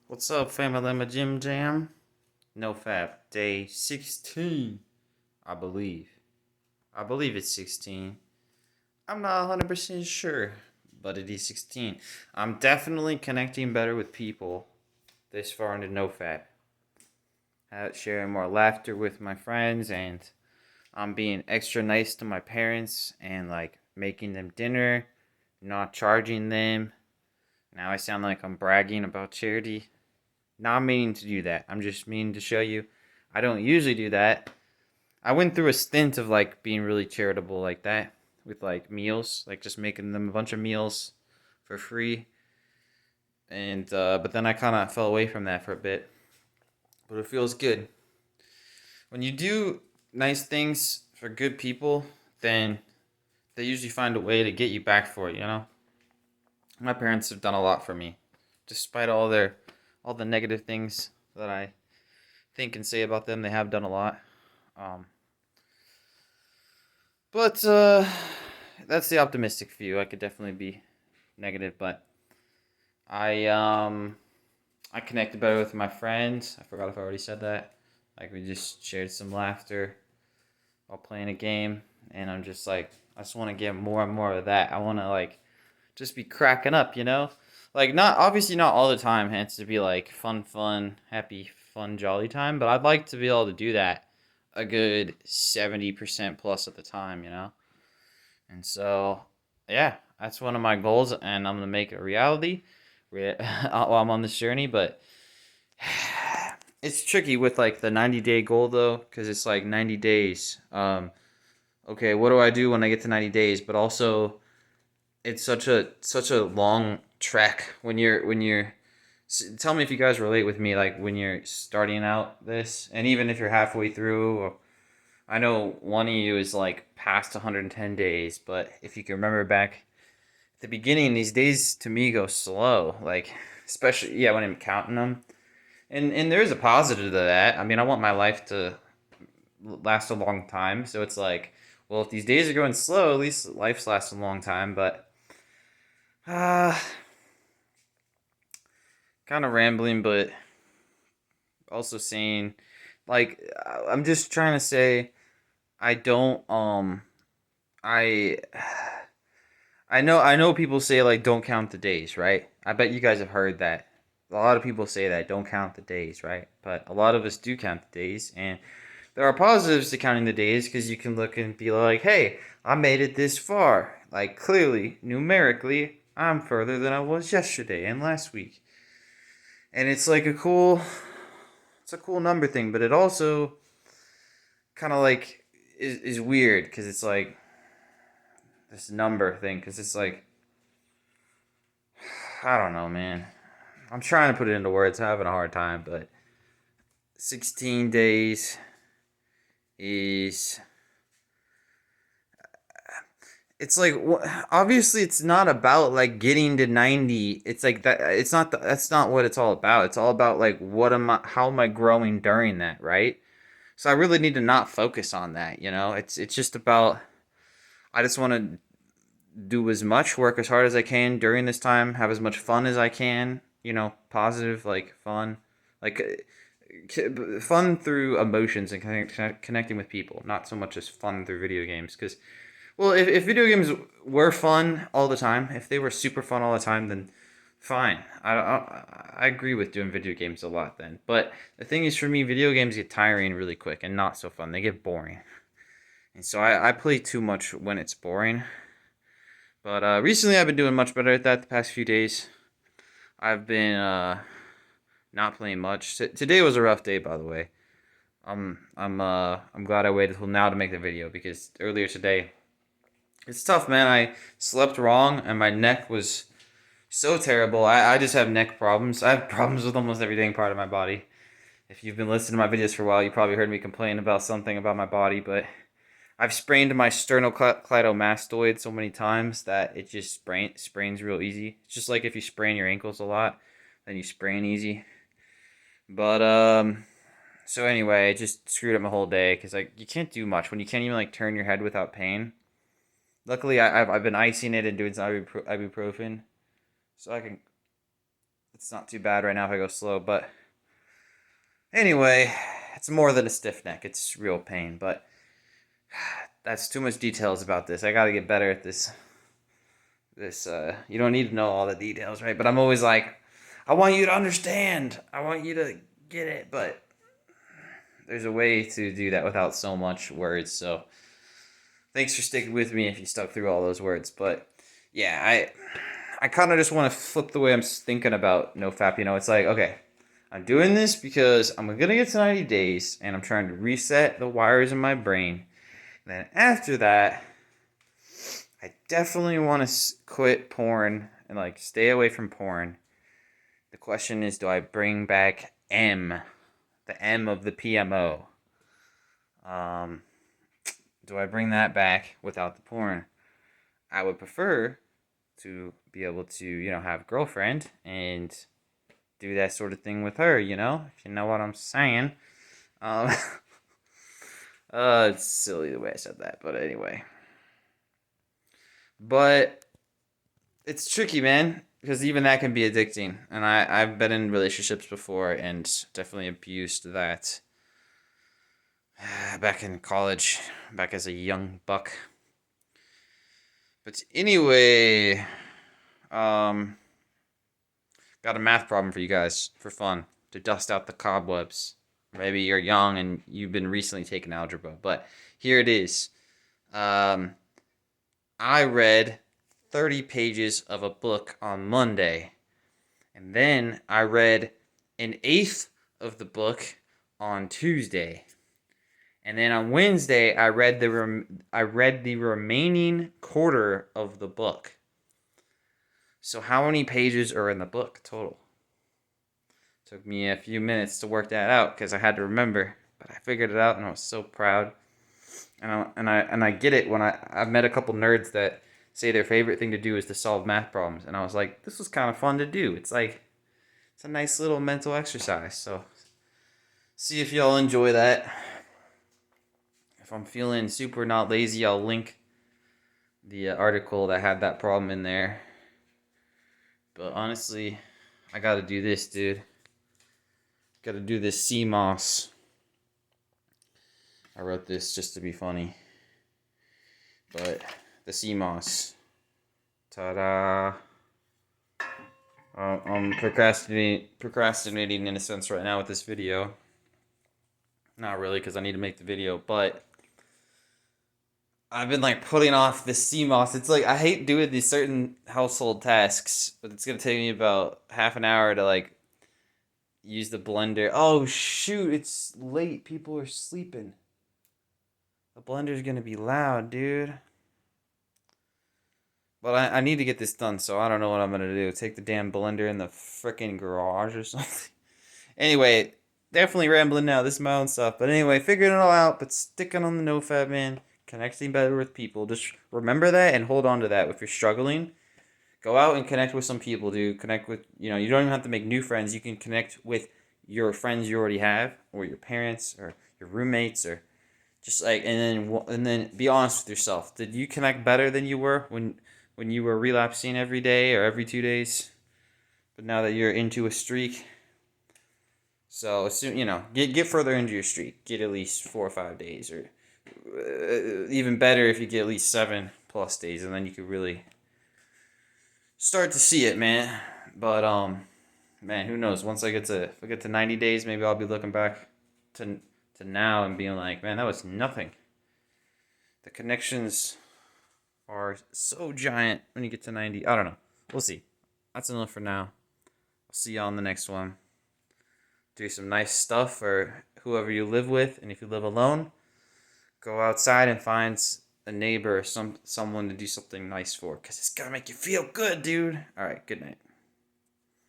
What's up, family? I'm a Jim Jam. NoFap, day 16, I believe. I believe it's 16. I'm not 100% sure, but it is 16. I'm definitely connecting better with people this far into NoFap. Sharing more laughter with my friends, and I'm being extra nice to my parents and like making them dinner, not charging them. Now I sound like I'm bragging about charity. Not meaning to do that. I'm just meaning to show you I don't usually do that. I went through a stint of like being really charitable like that with like meals, like just making them a bunch of meals for free. And but then I kind of fell away from that for a bit. But it feels good. When you do nice things for good people, then they usually find a way to get you back for it, you know? My parents have done a lot for me. Despite all the negative things that I think and say about them, they have done a lot. Um, but that's the optimistic view. I could definitely be negative, but I um I connected better with my friends. I forgot if I already said that. Like we just shared some laughter while playing a game, and I'm just like I just want to get more and more of that. I want to like just be cracking up, you know? Like not obviously not all the time. Hence to be like fun, happy, fun, jolly time. But I'd like to be able to do that a good 70% plus of the time, you know? And so, yeah, that's one of my goals, and I'm gonna make it a reality while I'm on this journey. But it's tricky with like the 90-day goal though, because it's like 90 days. Okay, what do I do when I get to 90 days? But also, it's such a long trek when you're. Tell me if you guys relate with me, like when you're starting out this, and even if you're halfway through, or I know one of you is like past 110 days, but if you can remember back at the beginning, these days to me go slow. Like, especially, yeah, when I'm counting them. And there's a positive to that. I mean, I want my life to last a long time. So it's like, well, if these days are going slow, at least life's lasting a long time. But, uh, kind of rambling, but also saying, like, I'm just trying to say, I don't, I I know people say like don't count the days, right? I bet you guys have heard that. A lot of people say that don't count the days, right? But a lot of us do count the days, and there are positives to counting the days because you can look and be like, "Hey, I made it this far." Like clearly, numerically, I'm further than I was yesterday and last week. And it's a cool number thing, but it also kind of like is weird because it's like this number thing because it's like I don't know, man. I'm trying to put it into words. I'm having a hard time, but 16 days is. It's like obviously it's not about like getting to 90. It's like that. It's not. That's not what it's all about. It's all about like what am I? How am I growing during that? Right. So I really need to not focus on that. You know. It's just about. I just want to do as much work as hard as I can during this time. Have as much fun as I can. You know, positive like fun. Like fun through emotions and connecting with people, not so much as fun through video games. Because, well, if video games were fun all the time, if they were super fun all the time, then fine. I agree with doing video games a lot then. But the thing is, for me, video games get tiring really quick and not so fun. They get boring. And so I play too much when it's boring. But recently, I've been doing much better at that the past few days. I've been not playing much. Today was a rough day, by the way. I'm glad I waited till now to make the video because earlier today it's tough, man. I slept wrong and my neck was so terrible. I just have neck problems. I have problems with almost every dang part of my body. If you've been listening to my videos for a while, you probably heard me complain about something about my body, but I've sprained my sternocleidomastoid so many times that it just sprains real easy. It's just like if you sprain your ankles a lot, then you sprain easy. But so anyway, it just screwed up my whole day because like you can't do much when you can't even like turn your head without pain. Luckily, I've been icing it and doing some ibuprofen, so I can. It's not too bad right now if I go slow, but anyway, it's more than a stiff neck. It's real pain, but that's too much details about this. I gotta get better at this. You don't need to know all the details, right? But I'm always like, I want you to understand. I want you to get it, but there's a way to do that without so much words. So thanks for sticking with me if you stuck through all those words. But yeah, I kind of just want to flip the way I'm thinking about NoFap. You know, it's like, okay, I'm doing this because I'm going to get to 90 days and I'm trying to reset the wires in my brain. And then after that, I definitely want to quit porn and like stay away from porn. The question is, do I bring back M, the M of the PMO? Do I bring that back without the porn? I would prefer to be able to, you know, have a girlfriend and do that sort of thing with her, you know, if you know what I'm saying. Um, it's silly the way I said that, but anyway. But it's tricky, man, because even that can be addicting. And I've been in relationships before and definitely abused that back in college, back as a young buck. But anyway, got a math problem for you guys for fun to dust out the cobwebs. Maybe you're young and you've been recently taking algebra, but here it is. I read 30 pages of a book on Monday, and then I read an eighth of the book on Tuesday. And then on Wednesday, I read the remaining quarter of the book. So how many pages are in the book total? Took me a few minutes to work that out because I had to remember, but I figured it out and I was so proud. And I get it when I've met a couple nerds that say their favorite thing to do is to solve math problems, and I was like, this was kind of fun to do. It's like it's a nice little mental exercise. So see if y'all enjoy that. If I'm feeling super not lazy, I'll link the article that had that problem in there. But honestly, I gotta do this, dude. Gotta do this CMOS. I wrote this just to be funny. But the CMOS. Ta-da. I'm procrastinating in a sense right now with this video. Not really, because I need to make the video, but I've been like putting off this CMOS. It's like I hate doing these certain household tasks, but it's gonna take me about half an hour to like use the blender. Oh shoot, it's late. People are sleeping. The blender's gonna be loud, dude. But I need to get this done, so I don't know what I'm gonna do. Take the damn blender in the freaking garage or something. Anyway, definitely rambling now. This is my own stuff. But anyway, figuring it all out, but sticking on the NoFap, man. Connecting better with people. Just remember that and hold on to that. If you're struggling, go out and connect with some people, dude. Connect with, you know, you don't even have to make new friends. You can connect with your friends you already have, or your parents, or your roommates, or just like, and then be honest with yourself. Did you connect better than you were when you were relapsing every day or every 2 days? But now that you're into a streak, so assume, you know, get further into your streak. Get at least 4 or 5 days, or even better if you get at least 7+ days, and then you could really start to see it, man. But man, who knows? Once if I get to 90 days, maybe I'll be looking back to now and being like, man, that was nothing. The connections are so giant when you get to 90. I don't know. We'll see. That's enough for now. I'll see y'all on the next one. Do some nice stuff for whoever you live with, and if you live alone, go outside and find a neighbor or someone to do something nice for, because it's gonna make you feel good, dude. All right, good night.